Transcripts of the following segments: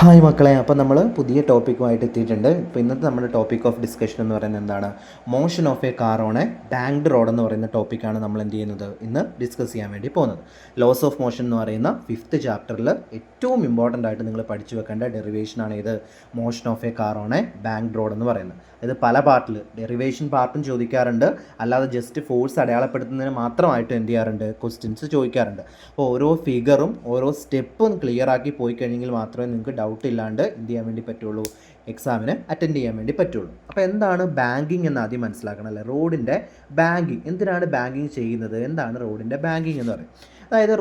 Hi മക്കളെ, അപ്പോൾ നമ്മൾ പുതിയ ടോപ്പിക്കുമായിട്ട് എത്തിയിട്ടുണ്ട്. ഇപ്പോൾ ഇന്നത്തെ നമ്മുടെ ടോപ്പിക് ഓഫ് ഡിസ്കഷൻ എന്ന് പറയുന്നത് എന്താണ്? Motion of A car on A banked road എന്ന് പറയുന്ന ടോപ്പിക്കാണ് നമ്മൾ എന്ത് ചെയ്യുന്നത് ഇന്ന് ഡിസ്കസ് ചെയ്യാൻ വേണ്ടി പോകുന്നത്. ലോസ് ഓഫ് മോഷൻ എന്ന് പറയുന്ന 5th ചാപ്റ്ററിൽ ഏറ്റവും ഇമ്പോർട്ടൻ്റ് ആയിട്ട് നിങ്ങൾ പഠിച്ചു വെക്കേണ്ട ഡെറിവേഷനാണ് ഇത് motion of A car on A banked road എന്ന് പറയുന്നത്. ഇത് പല പാർട്ടിൽ ഡെറിവേഷൻ പാർട്ടും ചോദിക്കാറുണ്ട്, അല്ലാതെ ജസ്റ്റ് ഫോഴ്സ് അടയാളപ്പെടുത്തുന്നതിന് മാത്രമായിട്ട് എന്ത് ചെയ്യാറുണ്ട്, ക്വസ്റ്റ്യൻസ് ചോദിക്കാറുണ്ട്. അപ്പോൾ ഓരോ ഫിഗറും ഓരോ സ്റ്റെപ്പും ക്ലിയർ ആക്കി പോയി കഴിഞ്ഞെങ്കിൽ മാത്രമേ നിങ്ങൾക്ക് ഡൗട്ട് ഇല്ലാണ്ട് എന്ത് ചെയ്യാൻ വേണ്ടി പറ്റുള്ളൂ, എക്സാമിന് അറ്റൻഡ് ചെയ്യാൻ വേണ്ടി പറ്റുള്ളൂ. അപ്പോൾ എന്താണ് ബാങ്കിങ് എന്ന് ആദ്യം മനസ്സിലാക്കണം അല്ലേ? റോഡിൻ്റെ ബാങ്കിങ്, എന്തിനാണ് ബാങ്കിങ് ചെയ്യുന്നത്, എന്താണ് റോഡിൻ്റെ ബാങ്കിങ് എന്ന് പറയുന്നത്? അതായത്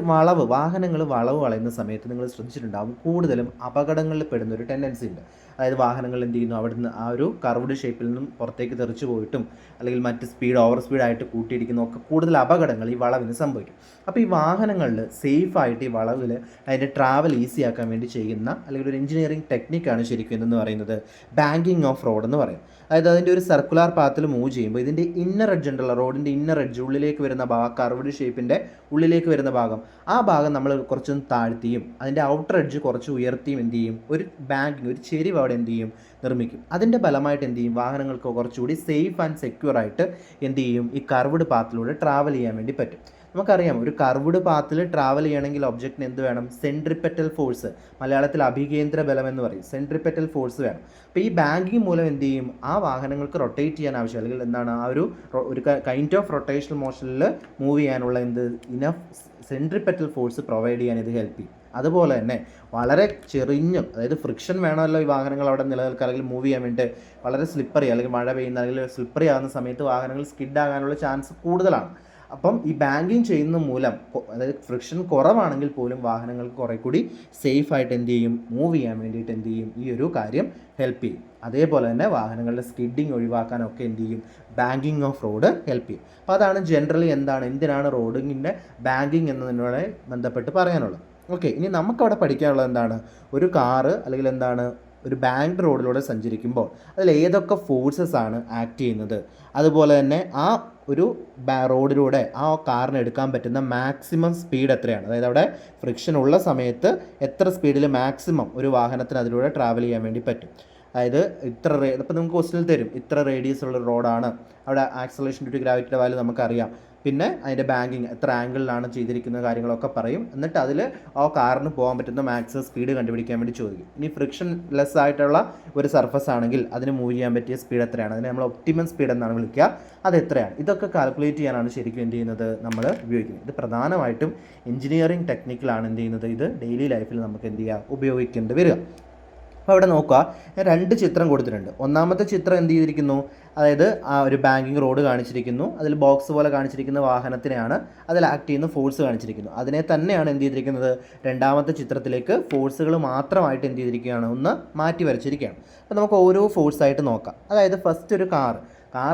വാഹനങ്ങൾ വളവ് വളയുന്ന സമയത്ത് നിങ്ങൾ ശ്രദ്ധിച്ചിട്ടുണ്ടാകും, കൂടുതലും അപകടങ്ങളിൽ പെടുന്നൊരു ടെൻഡൻസി ഉണ്ട്. അതായത് വാഹനങ്ങൾ എന്ത് ചെയ്യുന്നു, അവിടുന്ന് ആ ഒരു കർവ്ഡ് ഷേപ്പിൽ നിന്നും പുറത്തേക്ക് തെറിച്ചു പോയിട്ടും അല്ലെങ്കിൽ മറ്റ് ഓവർ സ്പീഡായിട്ട് കൂട്ടിയിടിക്കുന്ന ഒക്കെ കൂടുതൽ അപകടങ്ങൾ ഈ വളവിന് സംഭവിക്കും. അപ്പോൾ ഈ വാഹനങ്ങളിൽ സേഫായിട്ട് ഈ വളവിൽ അതിൻ്റെ ട്രാവൽ ഈസി ആക്കാൻ വേണ്ടി ചെയ്യുന്ന അല്ലെങ്കിൽ ഒരു എഞ്ചിനീയറിംഗ് ടെക്നിക്കാണ് ശരിക്കും എന്തെന്ന് പറയുന്നത് ബാങ്കിങ് ഓഫ് റോഡ് എന്ന് പറയും. അതായത് അതിൻ്റെ ഒരു സർക്കുലർ പാത്തിൽ മൂവ് ചെയ്യുമ്പോൾ ഇതിൻ്റെ ഇന്നർ എഡ്ജ് ഉണ്ടല്ലോ, റോഡിൻ്റെ ഇന്നർ എഡ്ജ് ഉള്ളിലേക്ക് വരുന്ന ഭാഗം, കർവ്ഡ് ഷേപ്പിൻ്റെ ഉള്ളിലേക്ക് വരുന്ന ഭാഗം, ആ ഭാഗം നമ്മൾ കുറച്ചൊന്ന് താഴ്ത്തിയും അതിൻ്റെ ഔട്ടർ എഡ്ജ് കുറച്ച് ഉയർത്തിയും എന്ത് ചെയ്യും, ഒരു ബാങ്കിങ്, ഒരു ചെരിവ് അവിടെ എന്ത് ചെയ്യും, നിർമ്മിക്കും. അതിൻ്റെ ഫലമായിട്ട് എന്ത് ചെയ്യും, വാഹനങ്ങൾക്ക് കുറച്ചുകൂടി സേഫ് ആൻഡ് സെക്യൂർ ആയിട്ട് എന്ത് ചെയ്യും, ഈ കർവ്ഡ് പാത്തിലൂടെ ട്രാവൽ ചെയ്യാൻ വേണ്ടി പറ്റും. നമുക്കറിയാം, ഒരു കർവ്ഡ് പാത്തിൽ ട്രാവൽ ചെയ്യണമെങ്കിൽ ഒബ്ജക്റ്റിന് എന്ത് വേണം, സെൻട്രിപെറ്റൽ ഫോഴ്സ്, മലയാളത്തിൽ അഭികേന്ദ്ര ബലം എന്ന് പറയും, സെൻട്രിപെറ്റൽ ഫോഴ്സ് വേണം. അപ്പോൾ ഈ ബാങ്കിങ് മൂലം എന്ത് ചെയ്യും, ആ വാഹനങ്ങൾക്ക് റൊട്ടേറ്റ് ചെയ്യാൻ ആവശ്യം, അല്ലെങ്കിൽ എന്താണ് ആ ഒരു കൈൻഡ് ഓഫ് റൊട്ടേഷണൽ മോഷനിൽ മൂവ് ചെയ്യാനുള്ള ഇനഫ് സെൻട്രിപെറ്റൽ ഫോഴ്സ് പ്രൊവൈഡ് ചെയ്യാൻ ഇത് ഹെൽപ്പ് ചെയ്യും. അതുപോലെ തന്നെ വളരെ ചെറിഞ്ഞും, അതായത് ഫ്രിക്ഷൻ വേണമല്ലോ ഈ വാഹനങ്ങൾ അവിടെ നിലനിൽക്കുക അല്ലെങ്കിൽ മൂവ് ചെയ്യാൻ വേണ്ടി, വളരെ സ്ലിപ്പറി അല്ലെങ്കിൽ മഴ പെയ്യുന്ന അല്ലെങ്കിൽ സ്ലിപ്പറി ആകുന്ന സമയത്ത് വാഹനങ്ങൾ സ്കിഡ് ആകാനുള്ള ചാൻസ് കൂടുതലാണ്. അപ്പം ഈ ബാങ്കിങ് ചെയ്യുന്ന മൂലം, അതായത് ഫ്രിക്ഷൻ കുറവാണെങ്കിൽ പോലും വാഹനങ്ങൾക്ക് കുറേ കൂടി സേഫായിട്ട് എന്ത് ചെയ്യും, മൂവ് ചെയ്യാൻ വേണ്ടിയിട്ട് എന്ത് ചെയ്യും, ഈ ഒരു കാര്യം ഹെൽപ്പ് ചെയ്യും. അതേപോലെ തന്നെ വാഹനങ്ങളുടെ സ്കിഡിങ് ഒഴിവാക്കാനൊക്കെ എന്ത് ചെയ്യും, ബാങ്കിങ് ഓഫ് റോഡ് ഹെൽപ്പ് ചെയ്യും. അപ്പോൾ അതാണ് ജനറലി എന്തിനാണ് റോഡിങ്ങിൻ്റെ ബാങ്കിങ് എന്നതിനോട് ബന്ധപ്പെട്ട് പറയാനുള്ളത്. ഓക്കെ, ഇനി നമുക്കവിടെ പഠിക്കാനുള്ളത് എന്താണ്, ഒരു കാറ് അല്ലെങ്കിൽ ഒരു ബാങ്ക്ഡ് റോഡിലൂടെ സഞ്ചരിക്കുമ്പോൾ അതിൽ ഏതൊക്കെ ഫോഴ്സസ് ആണ് ആക്ട് ചെയ്യുന്നത്, അതുപോലെ തന്നെ ആ ഒരു റോഡിലൂടെ ആ കാറിന് എടുക്കാൻ പറ്റുന്ന മാക്സിമം സ്പീഡ് എത്രയാണ്, അതായത് അവിടെ ഫ്രിക്ഷൻ ഉള്ള സമയത്ത് എത്ര സ്പീഡിൽ മാക്സിമം ഒരു വാഹനത്തിന് അതിലൂടെ ട്രാവൽ ചെയ്യാൻ വേണ്ടി പറ്റും. അതായത് ഇപ്പോൾ നമുക്ക് ക്വസ്റ്റ്യനിൽ തരും, ഇത്ര റേഡിയസ് ഉള്ള റോഡാണ്, അവിടെ ആക്സലേഷൻ ഡ്യൂ ടു ഗ്രാവിറ്റിയുടെ വാല്യൂ നമുക്കറിയാം, പിന്നെ അതിൻ്റെ ബാങ്കിങ് എത്ര ആംഗിളിലാണ് ചെയ്തിരിക്കുന്ന കാര്യങ്ങളൊക്കെ പറയും. എന്നിട്ട് അതിൽ ആ കാറിന് പോകാൻ പറ്റുന്ന മാക്സിമം സ്പീഡ് കണ്ടുപിടിക്കാൻ വേണ്ടി ചോദിക്കും. ഇനി ഫ്രിക്ഷൻ ലെസ് ആയിട്ടുള്ള ഒരു സർഫസ് ആണെങ്കിൽ അതിന് മൂവ് ചെയ്യാൻ പറ്റിയ സ്പീഡ് എത്രയാണ്, അതിനെ നമ്മൾ ഒപ്റ്റിമം സ്പീഡ് എന്നാണ് വിളിക്കുക, അത് എത്രയാണ്, ഇതൊക്കെ കാൽക്കുലേറ്റ് ചെയ്യാനാണ് ശരിക്കും എന്ത് ചെയ്യുന്നത്, നമ്മൾ ഉപയോഗിക്കുന്നത്. ഇത് പ്രധാനമായിട്ടും എഞ്ചിനീയറിംഗ് ടെക്നിക്കിലാണ് എന്ത് ചെയ്യുന്നത്, ഇത് ഡെയിലി ലൈഫിൽ നമുക്ക് എന്ത് ചെയ്യുക, ഉപയോഗിക്കേണ്ടി വരിക. അപ്പോൾ അവിടെ നോക്കുക, ഞാൻ 2 ചിത്രം കൊടുത്തിട്ടുണ്ട്. ഒന്നാമത്തെ ചിത്രം എന്ത് ചെയ്തിരിക്കുന്നു, അതായത് ആ ഒരു ബാങ്കിങ് റോഡ് കാണിച്ചിരിക്കുന്നു, അതിൽ ബോക്സ് പോലെ കാണിച്ചിരിക്കുന്ന വാഹനത്തിനെയാണ് അതിൽ ആക്ട് ചെയ്യുന്ന ഫോഴ്സ് കാണിച്ചിരിക്കുന്നു. അതിനെ തന്നെയാണ് എന്ത് ചെയ്തിരിക്കുന്നത്, രണ്ടാമത്തെ ചിത്രത്തിലേക്ക് ഫോഴ്സുകൾ മാത്രമായിട്ട് എന്ത് ചെയ്തിരിക്കുകയാണ്, ഒന്ന് മാറ്റി വരച്ചിരിക്കുകയാണ്. അപ്പോൾ നമുക്ക് ഓരോ ഫോഴ്സായിട്ട് നോക്കാം. അതായത് ഫസ്റ്റ് ഒരു കാർ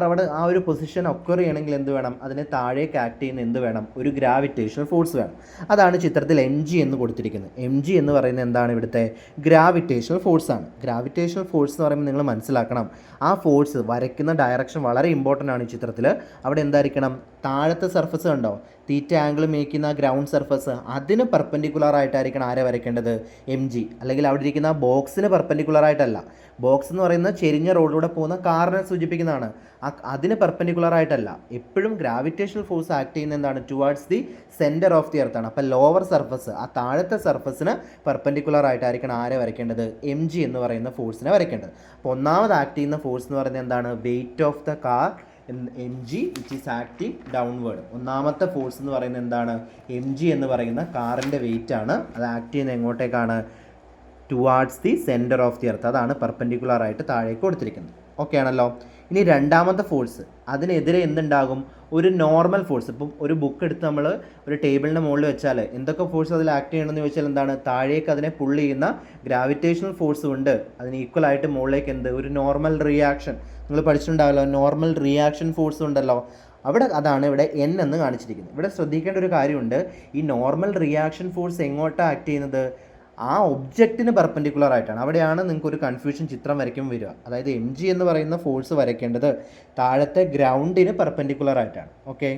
അവിടെ ആ ഒരു പൊസിഷൻ ഒക്വർ ചെയ്യണമെങ്കിൽ എന്ത് വേണം, അതിനെ താഴേക്ക് ആക്ട് ചെയ്യുന്ന എന്ത് വേണം, ഒരു ഗ്രാവിറ്റേഷണൽ ഫോഴ്സ് വേണം. അതാണ് ചിത്രത്തിൽ mg എന്ന് കൊടുത്തിരിക്കുന്നത്. mg എന്ന് പറയുന്നത് എന്താണ്, ഇവിടുത്തെ ഗ്രാവിറ്റേഷണൽ ഫോഴ്സാണ്. ഗ്രാവിറ്റേഷണൽ ഫോഴ്സ് എന്ന് പറയുമ്പോൾ നിങ്ങൾ മനസ്സിലാക്കണം, ആ ഫോഴ്സ് വരയ്ക്കുന്ന ഡയറക്ഷൻ വളരെ ഇമ്പോർട്ടൻ്റ് ആണ് ഈ ചിത്രത്തിൽ. അവിടെ എന്തായിരിക്കണം, താഴത്തെ സർഫസ് കണ്ടോ, തീറ്റ ആംഗിൾ മേക്കുന്ന ഗ്രൗണ്ട് സർഫസ്, അതിന് പെർപെൻഡിക്കുലർ ആയിട്ടായിരിക്കണം ആരെ വരയ്ക്കേണ്ടത്, mg. അല്ലെങ്കിൽ അവിടെ ഇരിക്കുന്ന ബോക്സിന് പെർപെൻഡിക്കുലർ ആയിട്ടല്ല. ബോക്സ് എന്ന് പറയുന്നത് ചെരിഞ്ഞ റോഡിലൂടെ പോകുന്ന കാറിനെ സൂചിപ്പിക്കുന്നതാണ്, അതിന് പെർപെൻഡിക്കുലർ ആയിട്ടല്ല. എപ്പോഴും ഗ്രാവിറ്റേഷണൽ ഫോഴ്സ് ആക്ട് ചെയ്യുന്ന എന്താണ്, towards the centre of the എർത്താണ്. അപ്പോൾ ലോവർ സർഫസ്, ആ താഴത്തെ സർഫസിന് പെർപെൻഡിക്കുലർ ആയിട്ടായിരിക്കണം ആരെ വരയ്ക്കേണ്ടത്, mg എന്ന് പറയുന്ന ഫോഴ്സിനെ വരയ്ക്കേണ്ടത്. അപ്പോൾ ഒന്നാമത് ആക്ട് ചെയ്യുന്ന ഫോഴ്സ് എന്ന് പറയുന്നത് എന്താണ്, wait of the car mg which is acting downward. ഒന്നാമത്തെ ഫോഴ്സ് എന്ന് പറയുന്നത് എന്താണ്, mg എന്ന് പറയുന്ന കാറിൻ്റെ വെയിറ്റ് ആണ്. അത് ആക്ട് ചെയ്യുന്നത് എങ്ങോട്ടേക്കാണ്, towards the centre of the earth, അതാണ് പെർപെൻഡിക്കുലർ ആയിട്ട് താഴേക്ക് കൊടുത്തിരിക്കുന്നത്. ഓക്കെ ആണല്ലോ. ഇനി രണ്ടാമത്തെ ഫോഴ്സ്, അതിനെതിരെ എന്തുണ്ടാകും, ഒരു നോർമൽ ഫോഴ്സ്. ഇപ്പം ഒരു ബുക്ക് എടുത്ത് നമ്മൾ ഒരു ടേബിളിൻ്റെ മുകളിൽ വെച്ചാൽ എന്തൊക്കെ ഫോഴ്സ് അതിൽ ആക്ട് ചെയ്യണമെന്ന് ചോദിച്ചാൽ എന്താണ്, താഴേക്ക് അതിനെ പുള്ള് ചെയ്യുന്ന ഗ്രാവിറ്റേഷണൽ ഫോഴ്സും ഉണ്ട്, അതിന് ഈക്വലായിട്ട് മുകളിലേക്ക് ഒരു നോർമൽ റിയാക്ഷൻ, നിങ്ങൾ പഠിച്ചിട്ടുണ്ടാവല്ലോ, നോർമൽ റിയാക്ഷൻ ഫോഴ്സ് ഉണ്ടല്ലോ, അതാണ് ഇവിടെ n എന്ന് കാണിച്ചിരിക്കുന്നത്. ഇവിടെ ശ്രദ്ധിക്കേണ്ട ഒരു കാര്യമുണ്ട്, ഈ നോർമൽ റിയാക്ഷൻ ഫോഴ്സ് എങ്ങോട്ടാണ് ആക്ട് ചെയ്യുന്നത്, ആ ഒബ്ജക്റ്റിന് പെർപെൻഡിക്കുലർ ആയിട്ടാണ്. അവിടെയാണ് നിങ്ങൾക്ക് ഒരു കൺഫ്യൂഷൻ ചിത്രം വരയ്ക്കുമ്പോൾ വരിക. അതായത് mg എന്ന് പറയുന്ന ഫോഴ്സ് വരയ്ക്കേണ്ടത് താഴത്തെ ഗ്രൗണ്ടിന് പെർപെൻഡിക്കുലർ ആയിട്ടാണ്. ഓക്കെ,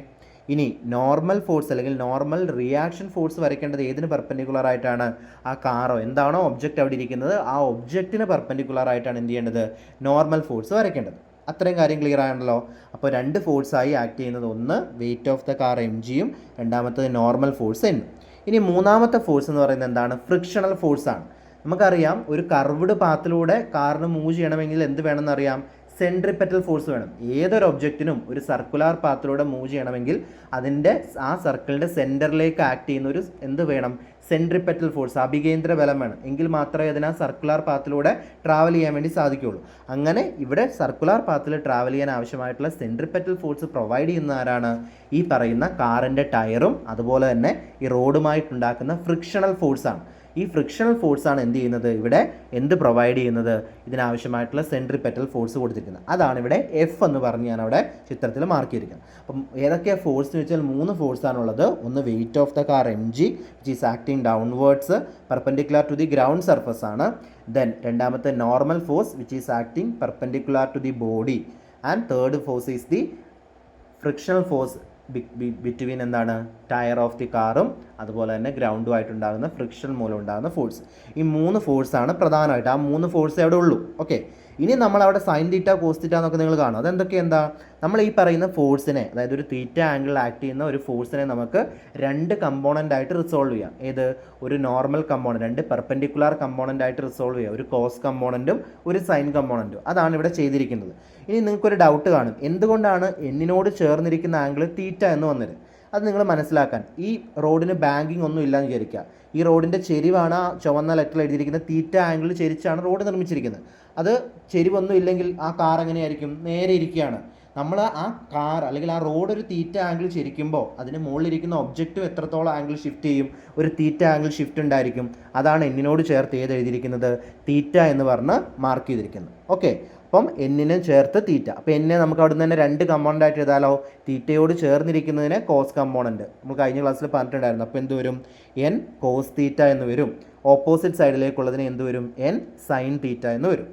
ഇനി നോർമൽ ഫോഴ്സ് അല്ലെങ്കിൽ നോർമൽ റിയാക്ഷൻ ഫോഴ്സ് വരയ്ക്കേണ്ടത് ഏതിന് പെർപെൻഡിക്കുലർ ആയിട്ടാണ്? ആ കാറോ എന്താണോ ഒബ്ജക്റ്റ് അവിടെ ഇരിക്കുന്നത് ആ ഒബ്ജക്റ്റിന് പെർപെൻഡിക്കുലർ ആയിട്ടാണ് എന്ത് ചെയ്യേണ്ടത്? നോർമൽ ഫോഴ്സ് വരയ്ക്കേണ്ടത്. അത്രയും കാര്യം ക്ലിയർ ആണല്ലോ. അപ്പോൾ രണ്ട് ഫോഴ്സായി ആക്ട് ചെയ്യുന്നത്, ഒന്ന് weight of the car M ജിയും രണ്ടാമത്തത് നോർമൽ ഫോഴ്സ് എൻ. ഇനി മൂന്നാമത്തെ ഫോഴ്സ് എന്ന് പറയുന്നത് എന്താണ്? ഫ്രിക്ഷണൽ ഫോഴ്സാണ്. നമുക്കറിയാം ഒരു കർവ്ഡ് പാത്തിലൂടെ കാറിന് മൂവ് ചെയ്യണമെങ്കിൽ എന്ത് വേണമെന്നറിയാം? സെൻട്രിപെറ്റൽ ഫോഴ്സ് വേണം. ഏതൊരു ഒബ്ജക്റ്റിനും ഒരു സർക്കുലർ പാത്തിലൂടെ മൂവ് ചെയ്യണമെങ്കിൽ അതിൻ്റെ ആ സർക്കിളിൻ്റെ സെൻറ്ററിലേക്ക് ആക്ട് ചെയ്യുന്ന ഒരു എന്ത് വേണം? സെൻട്രിപെറ്റൽ ഫോഴ്സ്, അഭികേന്ദ്ര ബലം വേണം. എങ്കിൽ മാത്രമേ അതിന് ആ സർക്കുലർ പാത്തിലൂടെ ട്രാവൽ ചെയ്യാൻ വേണ്ടി സാധിക്കുകയുള്ളൂ. അങ്ങനെ ഇവിടെ സർക്കുലർ പാത്തിൽ ട്രാവൽ ചെയ്യാൻ ആവശ്യമായിട്ടുള്ള സെൻട്രിപെറ്റൽ ഫോഴ്സ് പ്രൊവൈഡ് ചെയ്യുന്ന ആരാണ്? ഈ പറയുന്ന കാറിൻ്റെ ടയറും അതുപോലെ തന്നെ ഈ റോഡുമായിട്ടുണ്ടാക്കുന്ന ഫ്രിക്ഷണൽ ഫോഴ്സാണ്. ഈ ഫ്രിക്ഷണൽ ഫോഴ്സാണ് എന്ത് ചെയ്യുന്നത്? ഇവിടെ എന്ത് പ്രൊവൈഡ് ചെയ്യുന്നത്? ഇതിനാവശ്യമായിട്ടുള്ള സെൻട്രിപെറ്റൽ ഫോഴ്സ് കൊടുത്തിരിക്കുന്നത്. അതാണ് ഇവിടെ എഫ് എന്ന് പറഞ്ഞ് ഞാൻ അവിടെ ചിത്രത്തിൽ മാർക്ക് ചെയ്തിരിക്കുന്നത്. അപ്പം ഏതൊക്കെയാണ് ഫോഴ്സ് എന്ന് വെച്ചാൽ 3 ഫോഴ്സാണുള്ളത്. ഒന്ന് weight of the car M G which is acting downwards perpendicular to the ground surface ആണ്. ദെൻ രണ്ടാമത്തെ normal force which is acting perpendicular to the body. And third force is the frictional force between എന്താണ്? Tyre of the കാറും അതുപോലെ തന്നെ ഗ്രൗണ്ടുമായിട്ടുണ്ടാകുന്ന friction മൂലം ഉണ്ടാകുന്ന force. ഈ 3 ഫോഴ്സാണ് പ്രധാനമായിട്ട്. ആ 3 ഫോഴ്സ് അവിടെ ഉള്ളൂ. ഓക്കെ, ഇനി നമ്മൾ അവിടെ സൈൻ തീറ്റ കോസ് തീറ്റ എന്നൊക്കെ നിങ്ങൾ കാണും. അതെന്തൊക്കെ? എന്താ? നമ്മൾ ഈ പറയുന്ന ഫോഴ്സിനെ, അതായത് ഒരു തീറ്റ ആംഗിളിൽ ആക്ട് ചെയ്യുന്ന ഒരു ഫോഴ്സിനെ നമുക്ക് 2 കമ്പോണൻ്റ് ആയിട്ട് റിസോൾവ് ചെയ്യാം. ഏത്? ഒരു നോർമൽ കമ്പോണൻറ്റ്, 2 പെർപെൻഡിക്കുലർ കമ്പോണൻ്റ് ആയിട്ട് റിസോൾവ് ചെയ്യാം. ഒരു കോസ് കമ്പോണൻറ്റും ഒരു സൈൻ കമ്പോണൻറ്റും. അതാണ് ഇവിടെ ചെയ്തിരിക്കുന്നത്. ഇനി നിങ്ങൾക്കൊരു ഡൗട്ട് കാണും, എന്തുകൊണ്ടാണ് എന്നിനോട് ചേർന്നിരിക്കുന്ന ആംഗിൾ തീറ്റ എന്ന് വന്നത്? അത് നിങ്ങൾ മനസ്സിലാക്കാൻ, ഈ റോഡിന് ബാങ്കിങ് ഒന്നും ഇല്ലയെന്ന് വിചാരിക്കുക. ഈ റോഡിൻ്റെ ചെരിവാണ് ആ ചുവന്ന ലെറ്ററിൽ എഴുതിയിരിക്കുന്ന തീറ്റ ആംഗിൾ ചെരിച്ചാണ് റോഡ് നിർമ്മിച്ചിരിക്കുന്നത്. അത് ചെരിവൊന്നും ഇല്ലെങ്കിൽ ആ കാർ എങ്ങനെയായിരിക്കും? നേരെ ഇരിക്കുകയാണ്. നമ്മൾ ആ കാർ അല്ലെങ്കിൽ ആ റോഡ് ഒരു തീറ്റ ആംഗിൾ ചെരിക്കുമ്പോൾ അതിന് മുകളിലിരിക്കുന്ന ഒബ്ജക്റ്റും എത്രത്തോളം ആംഗിൾ ഷിഫ്റ്റ് ചെയ്യും? ഒരു തീറ്റ ആംഗിൾ ഷിഫ്റ്റ് ഉണ്ടായിരിക്കും. അതാണ് എന്നിനോട് ചേർത്ത് ഏത് എഴുതിയിരിക്കുന്നത്? തീറ്റ എന്ന് പറഞ്ഞ് മാർക്ക് ചെയ്തിരിക്കുന്നത്. ഓക്കെ, അപ്പം എന്നിന് ചേർത്ത് തീറ്റ. അപ്പോൾ എന്നെ നമുക്ക് അവിടെ നിന്ന് തന്നെ 2 കമ്പോണൻ്റ് ആയിട്ട് എഴുതാലോ. തീറ്റയോട് ചേർന്നിരിക്കുന്നതിനെ കോസ് കമ്പോണൻറ്റ് നമ്മൾ കഴിഞ്ഞ ക്ലാസ്സിൽ പറഞ്ഞിട്ടുണ്ടായിരുന്നു. അപ്പോൾ എന്ത് വരും? എൻ കോസ് തീറ്റ എന്ന് വരും. ഓപ്പോസിറ്റ് സൈഡിലേക്കുള്ളതിന് എന്ത് വരും? എൻ സൈൻ തീറ്റ എന്ന് വരും.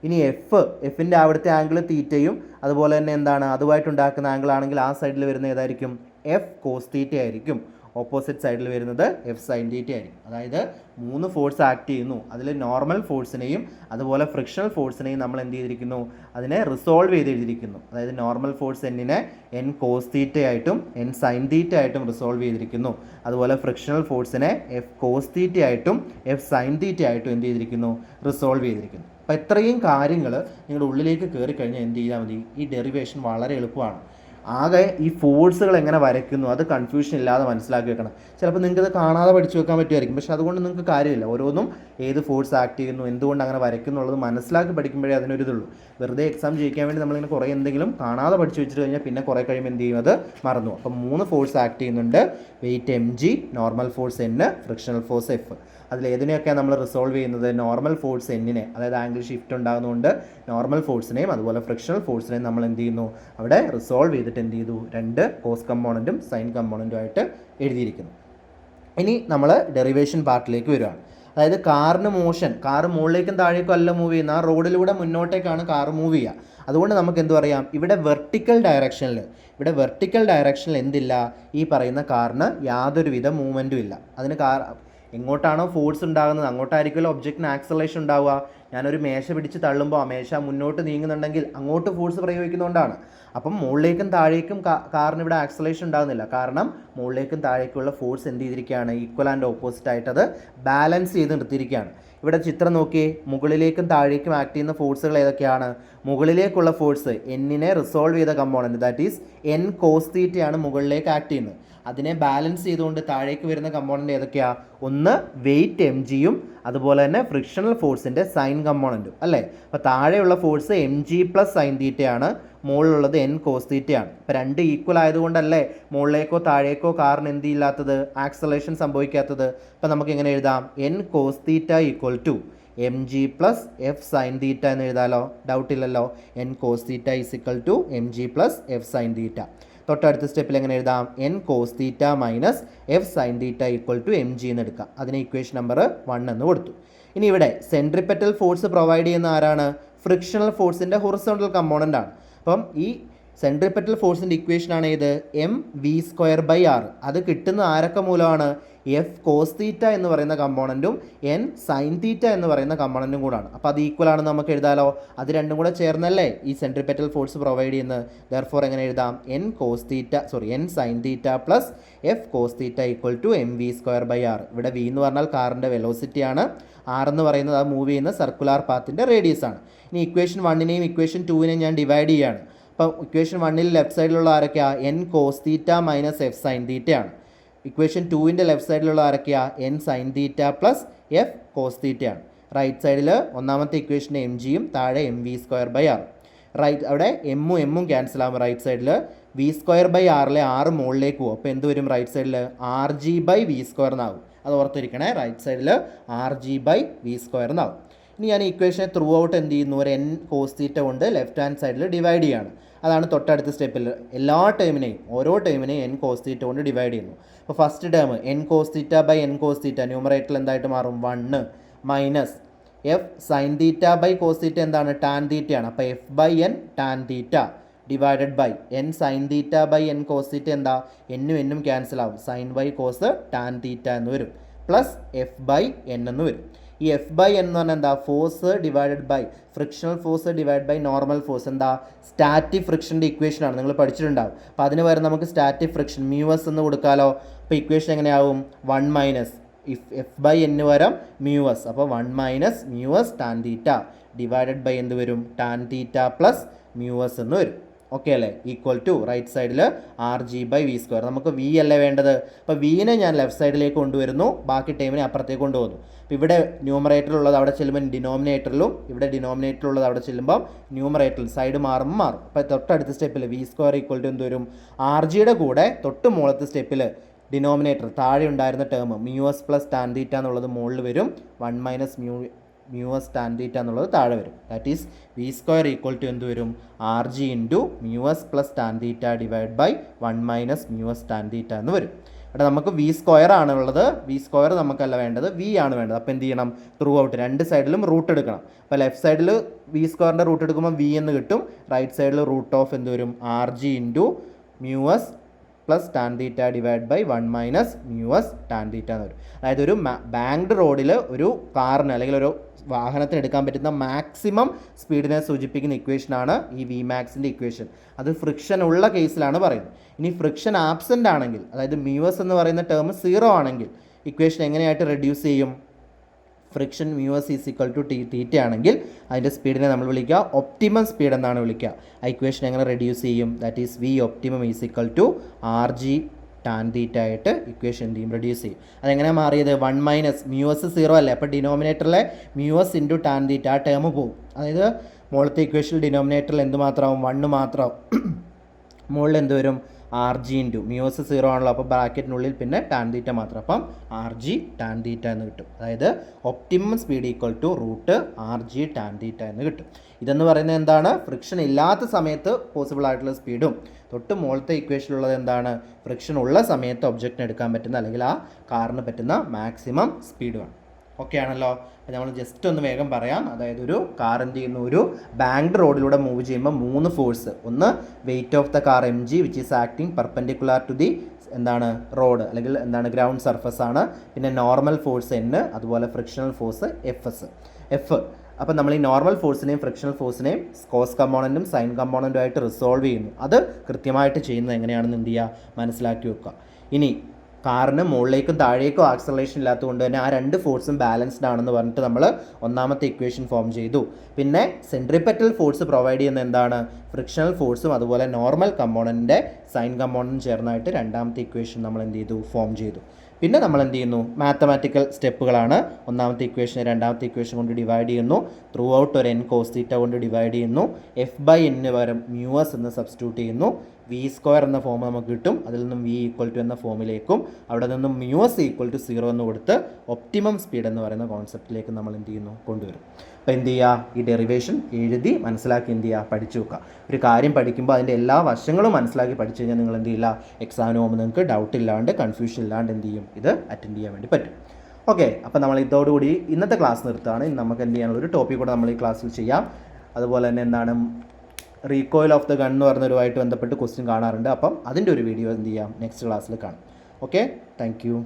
ഇനി എഫിൻ്റെ അവിടുത്തെ ആംഗിൾ തീറ്റയും അതുപോലെ തന്നെ എന്താണ് അതുമായിട്ടുണ്ടാക്കുന്ന ആംഗിൾ ആണെങ്കിൽ ആ സൈഡിൽ വരുന്ന ഏതായിരിക്കും? എഫ് കോസ് തീറ്റ ആയിരിക്കും. ഓപ്പോസിറ്റ് സൈഡിൽ വരുന്നത് എഫ് സൈൻ തീറ്റ ആയിരിക്കും. അതായത് 3 ഫോഴ്സ് ആക്ട് ചെയ്യുന്നു. അതിൽ നോർമൽ ഫോഴ്സിനെയും അതുപോലെ ഫ്രിക്ഷണൽ ഫോഴ്സിനെയും നമ്മൾ എന്ത് ചെയ്തിരിക്കുന്നു? അതിനെ റിസോൾവ് ചെയ്തിരിക്കുന്നു. അതായത് നോർമൽ ഫോഴ്സ് എന്നിനെ എൻ കോസ് തീറ്റ ആയിട്ടും എൻ സൈൻ തീറ്റ ആയിട്ടും റിസോൾവ് ചെയ്തിരിക്കുന്നു. അതുപോലെ ഫ്രിക്ഷണൽ ഫോഴ്സിനെ എഫ് കോസ് തീറ്റ ആയിട്ടും എഫ് സൈൻ തീറ്റ ആയിട്ടും എന്ത് ചെയ്തിരിക്കുന്നു? റിസോൾവ് ചെയ്തിരിക്കുന്നു. അപ്പോൾ ഇത്രയും കാര്യങ്ങൾ നിങ്ങളുടെ ഉള്ളിലേക്ക് കയറി കഴിഞ്ഞാൽ എന്ത് ചെയ്താൽ മതി? ഈ ഡെറിവേഷൻ വളരെ എളുപ്പമാണ്. ആകെ ഈ ഫോഴ്സുകൾ എങ്ങനെ വരയ്ക്കുന്നു അത് കൺഫ്യൂഷൻ ഇല്ലാതെ മനസ്സിലാക്കി വെക്കണം. ചിലപ്പോൾ നിങ്ങൾക്കത് കാണാതെ പഠിച്ചു വെക്കാൻ പറ്റുമായിരിക്കും, പക്ഷേ അതുകൊണ്ട് നിങ്ങൾക്ക് കാര്യമില്ല. ഓരോന്നും ഏത് ഫോഴ്സ് ആക്ട് ചെയ്യുന്നു, എന്തുകൊണ്ട് അങ്ങനെ വരയ്ക്കുന്നുള്ളത് മനസ്സിലാക്കി പഠിക്കുമ്പോഴേ അതിനൊരിതുള്ളൂ. വെറുതെ എക്സാം ജയിക്കാൻ വേണ്ടി നമ്മളിങ്ങനെ കുറേ എന്തെങ്കിലും കാണാതെ പഠിച്ചു വെച്ചിട്ട് കഴിഞ്ഞാൽ പിന്നെ കുറേ കഴിയുമ്പോൾ എന്ത് ചെയ്യും? അത് മറന്നു. അപ്പം 3 ഫോഴ്സ് ആക്ട് ചെയ്യുന്നുണ്ട്. Weight M G, normal force N, frictional force F. അതിലേതിനെയൊക്കെയാണ് നമ്മൾ റിസോൾവ് ചെയ്യുന്നത്? നോർമൽ ഫോഴ്സ് എന്നിനെ, അതായത് ആംഗിൾ ഷിഫ്റ്റ് ഉണ്ടാകുന്നതുകൊണ്ട് നോർമൽ ഫോഴ്സിനെയും അതുപോലെ ഫ്രിക്ഷണൽ ഫോഴ്സിനെയും നമ്മൾ എന്ത് ചെയ്യുന്നു? അവിടെ റിസോൾവ് ചെയ്തിട്ട് എന്ത് ചെയ്തു? 2 കോസ് കമ്പോണൻറ്റും സൈൻ കമ്പോണൻറ്റുമായിട്ട് എഴുതിയിരിക്കുന്നു. ഇനി നമ്മൾ ഡെറിവേഷൻ പാർട്ടിലേക്ക് വരികയാണ്. അതായത് കാറിന് മോഷൻ, കാറ് മുകളിലേക്കും താഴേക്കും അല്ല മൂവ് ചെയ്യുന്ന, ആ റോഡിലൂടെ മുന്നോട്ടേക്കാണ് കാർ മൂവ് ചെയ്യുക. അതുകൊണ്ട് നമുക്ക് എന്ത് പറയാം? ഇവിടെ വെർട്ടിക്കൽ ഡയറക്ഷനിൽ എന്തില്ല? ഈ പറയുന്ന കാറിന് യാതൊരുവിധ മൂവ്മെൻറ്റും ഇല്ല. അതിന് എങ്ങോട്ടാണോ ഫോഴ്സ് ഉണ്ടാകുന്നത് അങ്ങോട്ടായിരിക്കുമല്ലോ ഒബ്ജക്റ്റിന് ആക്സലറേഷൻ ഉണ്ടാവുക. ഞാനൊരു മേശ പിടിച്ച് തള്ളുമ്പോൾ ആ മേശ മുന്നോട്ട് നീങ്ങുന്നുണ്ടെങ്കിൽ അങ്ങോട്ട് ഫോഴ്സ് പ്രയോഗിക്കുന്നതുകൊണ്ടാണ്. അപ്പം മുകളിലേക്കും താഴേക്കും കാറിന് ഇവിടെ ആക്സലറേഷൻ ഉണ്ടാകുന്നില്ല. കാരണം മുകളിലേക്കും താഴേക്കുള്ള ഫോഴ്സ് എന്ത് ചെയ്തിരിക്കുകയാണ്? ഈക്വൽ ആൻഡ് ഓപ്പോസിറ്റ് ആയിട്ട് അത് ബാലൻസ് ചെയ്ത് നിർത്തിയിരിക്കുകയാണ്. ഇവിടെ ചിത്രം നോക്കിയേ, മുകളിലേക്കും താഴേക്കും ആക്ട് ചെയ്യുന്ന ഫോഴ്സുകൾ ഏതൊക്കെയാണ്? മുകളിലേക്കുള്ള ഫോഴ്സ് എന്നിനെ റിസോൾവ് ചെയ്ത component, that is N cos തീറ്റയാണ് മുകളിലേക്ക് ആക്ട് ചെയ്യുന്നത്. അതിനെ ബാലൻസ് ചെയ്തുകൊണ്ട് താഴേക്ക് വരുന്ന കമ്പോണൻറ്റ് ഏതൊക്കെയാണ്? ഒന്ന് വെയിറ്റ് എം ജിയും അതുപോലെ തന്നെ ഫ്രിക്ഷണൽ ഫോഴ്സിൻ്റെ സൈൻ കമ്പോണൻറ്റും അല്ലേ. അപ്പോൾ താഴെയുള്ള force M G plus sine തീറ്റയാണ്, മുകളിലുള്ളത് എൻ കോസ് തീറ്റയാണ്. ഇപ്പോൾ 2 ഈക്വൽ ആയതുകൊണ്ടല്ലേ മുകളിലേക്കോ താഴേക്കോ കാറിന് എന്ത് ഇല്ലാത്തത്? ആക്സലേഷൻ സംഭവിക്കാത്തത്. അപ്പോൾ നമുക്ക് എങ്ങനെ എഴുതാം? N cos theta equal to M G plus F sign theta എന്ന് എഴുതാലോ. ഡൗട്ടില്ലല്ലോ. N cos theta is equal to M G plus F sign theta. തൊട്ടടുത്ത സ്റ്റെപ്പിൽ എങ്ങനെ എഴുതാം? N cos theta minus F sign theta equal to M G എന്ന് എടുക്കാം. അതിന് ഇക്വേഷൻ നമ്പർ 1 എന്ന് കൊടുത്തു. ഇനി ഇവിടെ സെൻട്രിപെറ്റൽ ഫോഴ്സ് പ്രൊവൈഡ് ചെയ്യുന്ന ആരാണ്? ഫ്രിക്ഷണൽ ഫോഴ്സിൻ്റെ ഹൊറിസോണ്ടൽ കമ്പോണൻ്റ് ആണ്. അപ്പം ഈ സെൻട്രിപെറ്റൽ ഫോഴ്സിൻ്റെ ഇക്വേഷനാണ് ഏത് mv²/r. അത് കിട്ടുന്ന ആരൊക്കെ മൂലമാണ് എഫ് കോസ് തീറ്റ എന്ന് പറയുന്ന കമ്പോണൻറ്റും എൻ സൈൻ തീറ്റ എന്ന് പറയുന്ന കമ്പോണൻറ്റും കൂടാണ്. അപ്പോൾ അത് ഈക്വൽ ആണെന്ന് നമുക്ക് എഴുതാലോ. അത് രണ്ടും കൂടെ ചേർന്നല്ലേ ഈ സെൻട്രിപെറ്റൽ ഫോഴ്സ് പ്രൊവൈഡ് ചെയ്യുന്നത്. ദെർഫോർ എങ്ങനെ എഴുതാം N sine theta plus F cos theta equal to mv²/r. ഇവിടെ v എന്ന് പറഞ്ഞാൽ കാറിൻ്റെ വെലോസിറ്റിയാണ്, r എന്ന് പറയുന്നത് ആ മൂവ് ചെയ്യുന്ന സർക്കുലാർ പാത്തിൻ്റെ റേഡിയസ് ആണ്. ഇനി ഇക്വേഷൻ 1നെയും ഇക്വേഷൻ 2നെയും ഞാൻ ഡിവൈഡ് ചെയ്യുകയാണ്. അപ്പോൾ ഇക്വേഷൻ 1ൽ ലെഫ്റ്റ് സൈഡിലുള്ള ആരൊക്കെയാണ് N cos theta minus F sine തീറ്റയാണ്. ഇക്വേഷൻ 2ൻ്റെ ലെഫ്റ്റ് സൈഡിലുള്ള ആരൊക്കെയാണ് N sine theta plus F cos തീറ്റയാണ്. റൈറ്റ് സൈഡിൽ ഒന്നാമത്തെ ഇക്വേഷൻ്റെ എം ജിയും താഴെ mv²/r. റൈറ്റ് അവിടെ എമ്മും ക്യാൻസൽ ആകും. റൈറ്റ് സൈഡിൽ v²/r r മുകളിലേക്ക് പോകും. അപ്പോൾ എന്ത് വരും റൈറ്റ് സൈഡിൽ rg/v² എന്നാകും. അത് ഓർത്തിരിക്കണേ. റൈറ്റ് സൈഡിൽ rg/v² എന്നാകും. ഇനി ഞാൻ ഇക്വേഷനെ ത്രൂ ഔട്ട് എന്ത് ചെയ്യുന്നു, ഒരു എൻ കോസ് തീറ്റ കൊണ്ട് ലെഫ്റ്റ് ഹാൻഡ് സൈഡിൽ ഡിവൈഡ് ചെയ്യുകയാണ്. അതാണ് തൊട്ടടുത്ത സ്റ്റെപ്പിൽ എല്ലാ ടേമിനെയും ഓരോ ടേമിനെയും എൻ കോസ് തീറ്റ കൊണ്ട് ഡിവൈഡ് ചെയ്യുന്നു. അപ്പോൾ first term N cos theta by N cos theta ന്യൂമറേറ്ററിൽ എന്തായിട്ട് മാറും 1 minus F sign theta by cos theta എന്താണ് ടാൻ തീറ്റയാണ്. അപ്പോൾ f/n tan theta divided by N sine theta by N cos theta എന്താ എന്നും ക്യാൻസൽ ആവും, sine by cos tan theta എന്ന് വരും, പ്ലസ് f/n എന്ന് വരും. ഈ f/n എന്ന് പറഞ്ഞാൽ എന്താ force divided by frictional force divide by normal force. എന്താ സ്റ്റാറ്റിക് ഫ്രിക്ഷൻ്റെ ഇക്വേഷനാണ്, നിങ്ങൾ പഠിച്ചിട്ടുണ്ടാവും. അപ്പോൾ അതിന് പകരം നമുക്ക് സ്റ്റാറ്റിക് ഫ്രിക്ഷൻ മ്യൂസ് എന്ന് കൊടുക്കാമല്ലോ. അപ്പോൾ ഇക്വേഷൻ എങ്ങനെയാവും 1 മൈനസ് f/n പകരം മ്യൂസ്. അപ്പോൾ 1 minus mu s tan theta divided by എന്ത് വരും ടാൻ തീറ്റ പ്ലസ് മ്യൂസ് എന്ന് വരും. ഓക്കെ അല്ലേ, ഈക്വൽ ടു റൈറ്റ് സൈഡിൽ rg/v². നമുക്ക് v അല്ലേ വേണ്ടത്. അപ്പോൾ വിനെ ഞാൻ ലെഫ്റ്റ് സൈഡിലേക്ക് കൊണ്ടുവരുന്നു, ബാക്കി ടൈമിനെ അപ്പുറത്തേക്ക് കൊണ്ടുപോകുന്നു. അപ്പോൾ ഇവിടെ ന്യൂമറേറ്ററിലുള്ളത് അവിടെ ചെല്ലുമ്പോൾ ഡിനോമിനേറ്ററിലും ഇവിടെ ഡിനോമിനേറ്ററിലുള്ളത് അവിടെ ചെല്ലുമ്പോൾ ന്യൂമറേറ്ററിൽ സൈഡ് മാറും. അപ്പോൾ തൊട്ടടുത്ത സ്റ്റെപ്പിൽ v² ഈക്വൽ ടു എന്ത് വരും rgയുടെ കൂടെ തൊട്ട് മുകളത്തെ സ്റ്റെപ്പിൽ ഡിനോമിനേറ്റർ താഴെ ഉണ്ടായിരുന്ന ടേം മ്യൂസ് പ്ലസ് ടാൻ തീറ്റ എന്നുള്ളത് മുകളിൽ വരും, 1 മൈനസ് മ്യൂസ് ടാൻ തീറ്റ എന്നുള്ളത് താഴെ വരും. That is v² equal to എന്ത് വരും rg into mu s plus tan theta divide by 1 minus mu s tan theta എന്ന് വരും. ഇവിടെ നമുക്ക് v² ആണ് ഉള്ളത്, v² നമുക്കല്ല വേണ്ടത്, v ആണ് വേണ്ടത്. അപ്പോൾ എന്ത് ചെയ്യണം ത്രൂ ഔട്ട് രണ്ട് സൈഡിലും റൂട്ട് എടുക്കണം. അപ്പോൾ ലെഫ്റ്റ് സൈഡിൽ v² റൂട്ട് എടുക്കുമ്പോൾ v എന്ന് കിട്ടും, റൈറ്റ് സൈഡിൽ റൂട്ട് ഓഫ് എന്ത് വരും rg into mu s plus tan theta divide by 1 minus mu s tan theta എന്ന് വരും. അതായത് ഒരു ബാങ്ക്ഡ് റോഡിൽ ഒരു കാറിന് അല്ലെങ്കിൽ ഒരു വാഹനത്തിന് എടുക്കാൻ പറ്റുന്ന മാക്സിമം സ്പീഡിനെ സൂചിപ്പിക്കുന്ന ഇക്വേഷനാണ് ഈ വി മാക്സിൻ്റെ ഇക്വേഷൻ. അത് ഫ്രിക്ഷൻ ഉള്ള കേസിലാണ് പറയുന്നത്. ഇനി ഫ്രിക്ഷൻ ആബ്സെൻ്റ് ആണെങ്കിൽ, അതായത് മ്യൂസ് എന്ന് പറയുന്ന ടേം 0 ആണെങ്കിൽ ഇക്വേഷൻ എങ്ങനെയായിട്ട് റെഡ്യൂസ് ചെയ്യും? Friction mu s is equal to theta ആണെങ്കിൽ അതിൻ്റെ സ്പീഡിനെ നമ്മൾ വിളിക്കുക ഒപ്റ്റിമം സ്പീഡ് എന്നാണ് വിളിക്കുക. ആ ഇക്വേഷൻ എങ്ങനെ റെഡ്യൂസ് ചെയ്യും? That is V optimum is equal to rg tan theta ആയിട്ട് ഇക്വേഷൻ എന്ത് ചെയ്യും റെഡ്യൂസ് ചെയ്യും. അതെങ്ങനെയാണ് മാറിയത്? 1 മൈനസ് മ്യൂസ് 0 അല്ലേ, അപ്പോൾ ഡിനോമിനേറ്ററിലെ മ്യൂസ് ഇൻറ്റു ടാൻ തീറ്റ ആ ടേം പോകും. അതായത് മുകളിലത്തെ ഇക്വേഷൻ ഡിനോമിനേറ്ററിൽ എന്ത് മാത്രമാവും 1 മാത്രമാവും, മുകളിൽ എന്ത് വരും rg ഇൻറ്റു മ്യൂസ് 0 ആണല്ലോ, അപ്പോൾ ബ്രാക്കറ്റിനുള്ളിൽ പിന്നെ ടാൻ തീറ്റ മാത്രം, അപ്പം rg ടാൻ തീറ്റ എന്ന് കിട്ടും. അതായത് optimum speed equal to root rg tan theta എന്ന് കിട്ടും. ഇതെന്ന് പറയുന്നത് എന്താണ്? ഫ്രിക്ഷൻ ഇല്ലാത്ത സമയത്ത് പോസിബിൾ ആയിട്ടുള്ള സ്പീഡും തൊട്ട് മുകളിലത്തെ ഇക്വേഷനിലുള്ളത് എന്താണ്? ഫ്രിക്ഷൻ ഉള്ള സമയത്ത് ഒബ്ജക്റ്റിന് എടുക്കാൻ പറ്റുന്ന അല്ലെങ്കിൽ ആ കാറിന് പറ്റുന്ന മാക്സിമം സ്പീഡുമാണ്. ഓക്കെ ആണല്ലോ. അപ്പോൾ നമ്മൾ ജസ്റ്റ് ഒന്ന് വേഗം പറയാം. അതായത് ഒരു കാർ എന്ത് ചെയ്യുന്നു, ഒരു ബാങ്ക്ഡ് റോഡിലൂടെ മൂവ് ചെയ്യുമ്പോൾ 3 ഫോഴ്സ്, ഒന്ന് weight of the car mg which is acting perpendicular to the എന്താണ് റോഡ് അല്ലെങ്കിൽ എന്താണ് ഗ്രൗണ്ട് സർഫസ് ആണ്, പിന്നെ നോർമൽ ഫോഴ്സ് n, അതുപോലെ ഫ്രിക്ഷണൽ ഫോഴ്സ് എഫ്. അപ്പോൾ നമ്മൾ ഈ നോർമൽ ഫോഴ്സിനെയും ഫ്രിക്ഷണൽ ഫോഴ്സിനെയും കോസ് കമ്പോണൻറ്റും സൈൻ കമ്പോണൻറ്റും ആയിട്ട് റിസോൾവ് ചെയ്യുന്നു. അത് കൃത്യമായിട്ട് ചെയ്യുന്നത് എങ്ങനെയാണെന്ന് എന്ത് ചെയ്യുക മനസ്സിലാക്കി വെക്കുക. ഇനി കാറിന് മുകളിലേക്കും താഴേക്കും ആക്സലറേഷൻ ഇല്ലാത്തതുകൊണ്ട് തന്നെ ആ രണ്ട് ഫോഴ്സും ബാലൻസ്ഡ് ആണെന്ന് പറഞ്ഞിട്ട് നമ്മൾ ഒന്നാമത്തെ ഇക്വേഷൻ ഫോം ചെയ്തു. പിന്നെ സെൻട്രിപെറ്റൽ ഫോഴ്സ് പ്രൊവൈഡ് ചെയ്യുന്ന എന്താണ്? ഫ്രിക്ഷണൽ ഫോഴ്സും അതുപോലെ നോർമൽ കമ്പോണൻറ്റിൻ്റെ സൈൻ കമ്പോണൻറ്റും ചേർന്നായിട്ട് രണ്ടാമത്തെ ഇക്വേഷൻ നമ്മൾ എന്ത് ചെയ്തു ഫോം ചെയ്തു. പിന്നെ നമ്മൾ എന്ത് ചെയ്യുന്നു? മാത്തമാറ്റിക്കൽ സ്റ്റെപ്പുകളാണ്. ഒന്നാമത്തെ ഇക്വേഷനെ രണ്ടാമത്തെ ഇക്വേഷൻ കൊണ്ട് ഡിവൈഡ് ചെയ്യുന്നു, ത്രൂ ഔട്ട് ഒരു n കോസ് തീറ്റ കൊണ്ട് ഡിവൈഡ് ചെയ്യുന്നു, f/n പകരം മ്യൂസ് എന്ന് സബ്സ്റ്റിറ്റ്യൂട്ട് ചെയ്യുന്നു, v² എന്ന ഫോം നമുക്ക് കിട്ടും. അതിൽ നിന്നും v ഈക്വൽ ടു എന്ന ഫോമിലേക്കും അവിടെ നിന്നും മ്യൂസ് ഈക്വൽ ടു 0 എന്ന് കൊടുത്ത് ഒപ്റ്റിമം സ്പീഡ് എന്ന് പറയുന്ന കോൺസെപ്റ്റിലേക്ക് നമ്മൾ എന്ത് ചെയ്യുന്നു കൊണ്ടുവരും. അപ്പോൾ എന്ത് ചെയ്യുക? ഈ ഡെറിവേഷൻ എഴുതി മനസ്സിലാക്കി എന്ത് ചെയ്യുക പഠിച്ചു വെക്കുക. ഒരു കാര്യം പഠിക്കുമ്പോൾ അതിൻ്റെ എല്ലാ വശങ്ങളും മനസ്സിലാക്കി പഠിച്ചു കഴിഞ്ഞാൽ നിങ്ങൾ എന്ത് ചെയ്യില്ല, എക്സാമിന് പോകുമ്പോൾ നിങ്ങൾക്ക് ഡൗട്ട് ഇല്ലാണ്ട് കൺഫ്യൂഷൻ ഇല്ലാണ്ട് എന്ത് ചെയ്യും ഇത് അറ്റൻഡ് ചെയ്യാൻ വേണ്ടി പറ്റും. ഓക്കെ, അപ്പോൾ നമ്മൾ ഇതോടുകൂടി ഇന്നത്തെ ക്ലാസ് നിർത്തുകയാണ്. ഇനി നമുക്ക് എന്ത് ചെയ്യാനുള്ള ഒരു ടോപ്പിക് കൂടെ നമ്മൾ ഈ ക്ലാസ്സിൽ ചെയ്യാം. അതുപോലെ തന്നെ എന്താണ് റീകോയിൽ ഓഫ് ദ ഗൺ എന്ന് പറഞ്ഞൊരുമായിട്ട് ബന്ധപ്പെട്ട് ക്വസ്റ്റ്യൻ കാണാറുണ്ട്. അപ്പം അതിൻ്റെ ഒരു വീഡിയോ എന്ത് ചെയ്യാം നെക്സ്റ്റ് ക്ലാസ്സിൽ കാണാം. Okay, thank you.